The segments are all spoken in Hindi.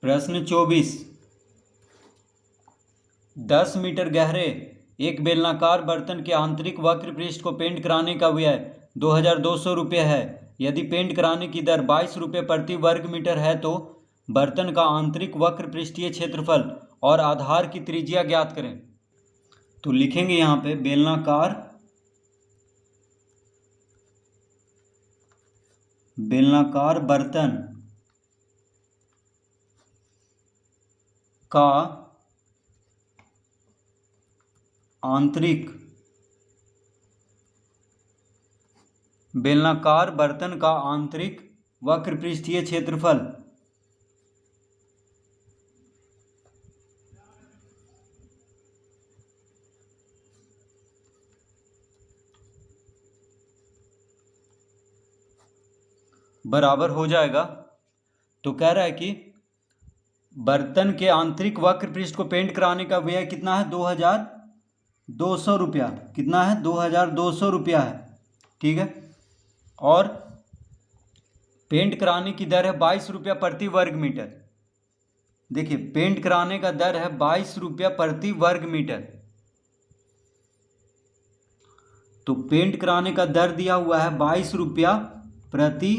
प्रश्न 24। 10 मीटर गहरे एक बेलनाकार बर्तन के आंतरिक वक्र पृष्ठ को पेंट कराने का व्यय 2200 रुपये है। यदि पेंट कराने की दर 22 रुपये प्रति वर्ग मीटर है तो बर्तन का आंतरिक वक्र पृष्ठीय क्षेत्रफल और आधार की त्रिज्या ज्ञात करें। तो लिखेंगे यहाँ पे बेलनाकार बर्तन का आंतरिक वक्र पृष्ठीय क्षेत्रफल बराबर हो जाएगा। तो कह रहा है कि बर्तन के आंतरिक वक्र पृष्ठ को पेंट कराने का व्यय कितना है, 2200 रुपया। कितना है, 2200 रुपया है। ठीक है। और पेंट कराने की दर है 22 रुपया प्रति वर्ग मीटर। देखिए, पेंट कराने का दर है 22 रुपया प्रति वर्ग मीटर। तो पेंट कराने का दर दिया हुआ है 22 रुपया प्रति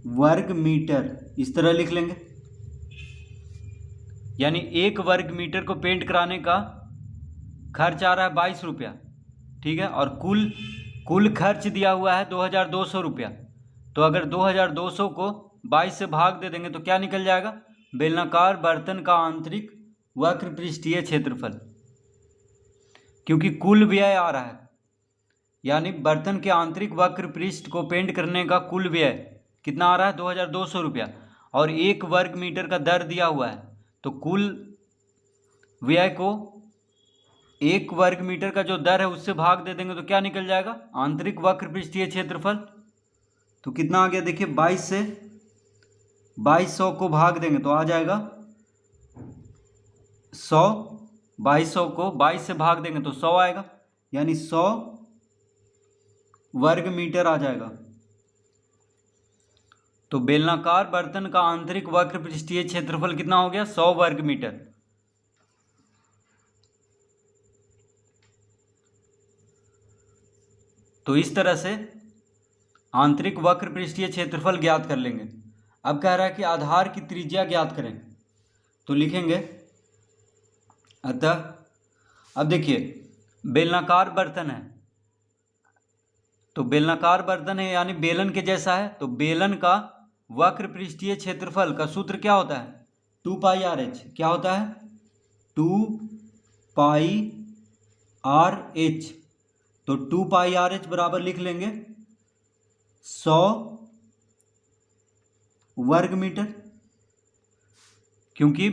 वर्ग मीटर। इस तरह लिख लेंगे, यानी 1 वर्ग मीटर को पेंट कराने का खर्च आ रहा है 22 रुपया। ठीक है। और कुल खर्च दिया हुआ है 2200 रुपया। तो अगर 2200 को 22 से भाग दे देंगे तो क्या निकल जाएगा, बेलनाकार बर्तन का आंतरिक वक्र पृष्ठीय क्षेत्रफल। क्योंकि कुल व्यय आ रहा है, यानी बर्तन के आंतरिक वक्र पृष्ठ को पेंट करने का कुल व्यय कितना आ रहा है, 2200 रुपया। और 1 वर्ग मीटर का दर दिया हुआ है, तो कुल व्यय को 1 वर्ग मीटर का जो दर है उससे भाग दे देंगे तो क्या निकल जाएगा, आंतरिक वक्र पृष्ठीय क्षेत्रफल। तो कितना आ गया, देखिए 22 से 2200 को भाग देंगे तो आ जाएगा 100। 2200 को 22 से भाग देंगे तो 100 आएगा, यानी 100 वर्ग मीटर आ जाएगा। तो बेलनाकार बर्तन का आंतरिक वक्र पृष्ठीय क्षेत्रफल कितना हो गया, 100 वर्ग मीटर। तो इस तरह से आंतरिक वक्र पृष्ठीय क्षेत्रफल ज्ञात कर लेंगे। अब कह रहा है कि आधार की त्रिज्या ज्ञात करें। तो लिखेंगे, अतः अब देखिए बेलनाकार बर्तन है, तो बेलनाकार बर्तन है यानी बेलन के जैसा है। तो बेलन का वक्र पृष्ठीय क्षेत्रफल का सूत्र क्या होता है, 2 पाई आर एच। क्या होता है, 2 पाई आर एच। तो 2 पाई आर एच बराबर लिख लेंगे 100 वर्ग मीटर, क्योंकि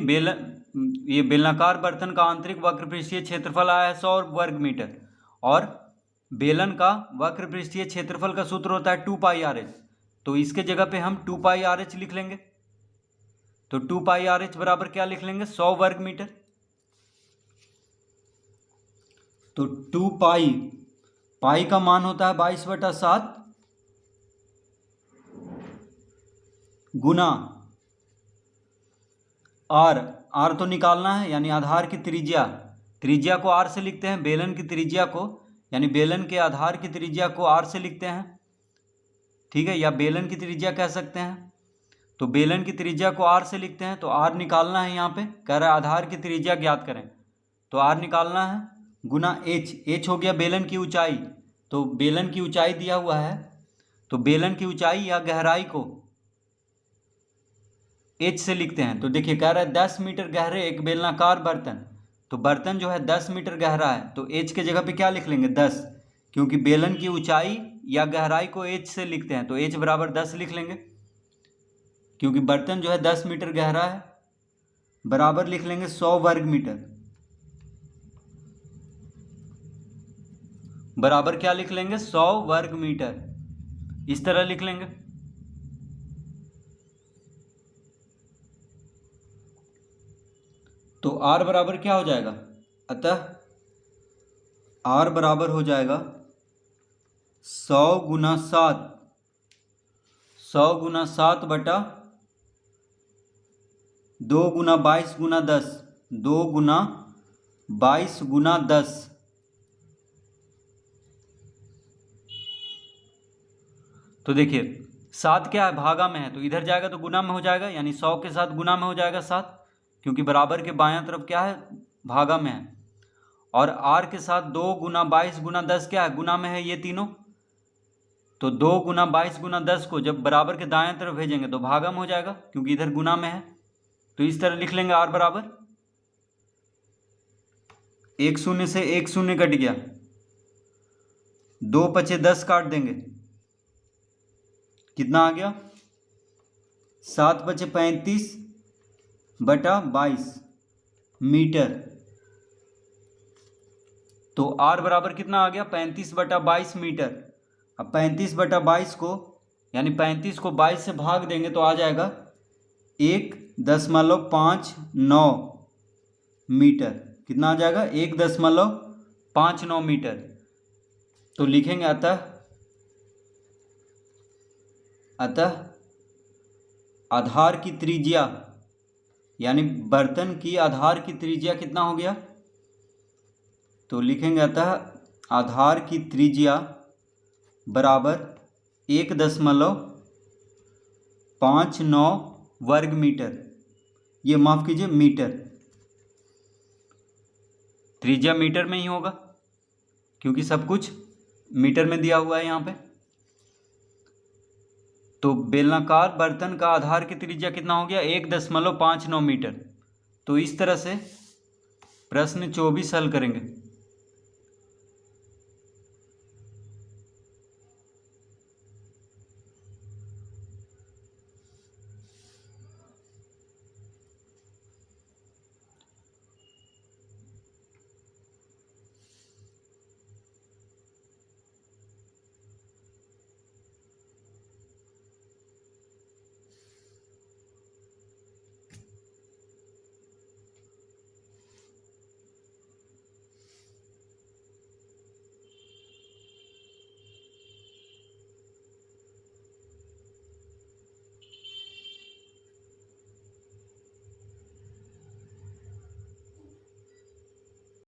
ये बेलनाकार बर्तन का आंतरिक वक्र पृष्ठीय क्षेत्रफल आया है 100 वर्ग मीटर। और बेलन का वक्र पृष्ठीय क्षेत्रफल का सूत्र होता है 2 पाई आर एच। तो इसके जगह पे हम 2 पाई आर एच लिख लेंगे। तो 2 पाई आर एच बराबर क्या लिख लेंगे, 100 वर्ग मीटर। तो 2 पाई का मान होता है 22/7 गुना आर तो निकालना है, यानी आधार की त्रिज्या को आर से लिखते हैं। बेलन की त्रिज्या को, यानी बेलन के आधार की त्रिज्या को आर से लिखते हैं। ठीक है, या बेलन की त्रिज्या कह सकते हैं। तो बेलन की त्रिज्या को आर से लिखते हैं, तो आर निकालना है। यहाँ पे कह रहा है आधार की त्रिज्या ज्ञात करें, तो आर निकालना है गुना एच हो गया बेलन की ऊंचाई। तो बेलन की ऊंचाई दिया हुआ है, तो बेलन की ऊंचाई या गहराई को एच से लिखते हैं। तो देखिए कह रहा है 10 मीटर गहरे एक बेलनाकार बर्तन। तो बर्तन जो है 10 मीटर गहरा है, तो एच के जगह पे क्या लिख लेंगे, 10। क्योंकि बेलन की ऊंचाई या गहराई को एच से लिखते हैं, तो एच बराबर 10 लिख लेंगे। क्योंकि बर्तन जो है 10 मीटर गहरा है, बराबर लिख लेंगे 100 वर्ग मीटर। बराबर क्या लिख लेंगे, 100 वर्ग मीटर। इस तरह लिख लेंगे। तो R बराबर क्या हो जाएगा, अतः R बराबर हो जाएगा 100 गुना 7 बटा 2 गुना 22 गुना 10, 2 गुना 22 गुना 10, तो देखिए 7 क्या है, भागा में है, तो इधर जाएगा तो गुना में हो जाएगा, यानी 100 के साथ गुना में हो जाएगा 7, क्योंकि बराबर के बायां तरफ क्या है, भागा में है। और r के साथ 2 गुना 22 गुना 10 क्या है, गुना में है ये तीनों, तो 2 गुना 22 गुना 10 को जब बराबर के दाएं तरफ भेजेंगे तो भागा में हो जाएगा, क्योंकि इधर गुना में है। तो इस तरह लिख लेंगे r बराबर, 1 शून्य से 1 शून्य कट गया, 2 पचे 10 काट देंगे, कितना आ गया, 7 पचे 35 बटा 22 मीटर। तो r बराबर कितना आ गया, 35 बटा 22 मीटर। अब 35 बटा 22 को, यानी 35 को 22 से भाग देंगे तो आ जाएगा 1.59 मीटर। कितना आ जाएगा, 1.59 मीटर। तो लिखेंगे अतः आधार की त्रिज्या, यानी बर्तन की आधार की त्रिज्या कितना हो गया, तो लिखेंगे अतः आधार की त्रिज्या बराबर 1.59 वर्ग मीटर, ये माफ कीजिए मीटर, त्रिज्या मीटर में ही होगा क्योंकि सब कुछ मीटर में दिया हुआ है यहाँ पे। तो बेलनाकार बर्तन का आधार की त्रिज्या कितना हो गया, 1.59 मीटर। तो इस तरह से प्रश्न 24 हल करेंगे।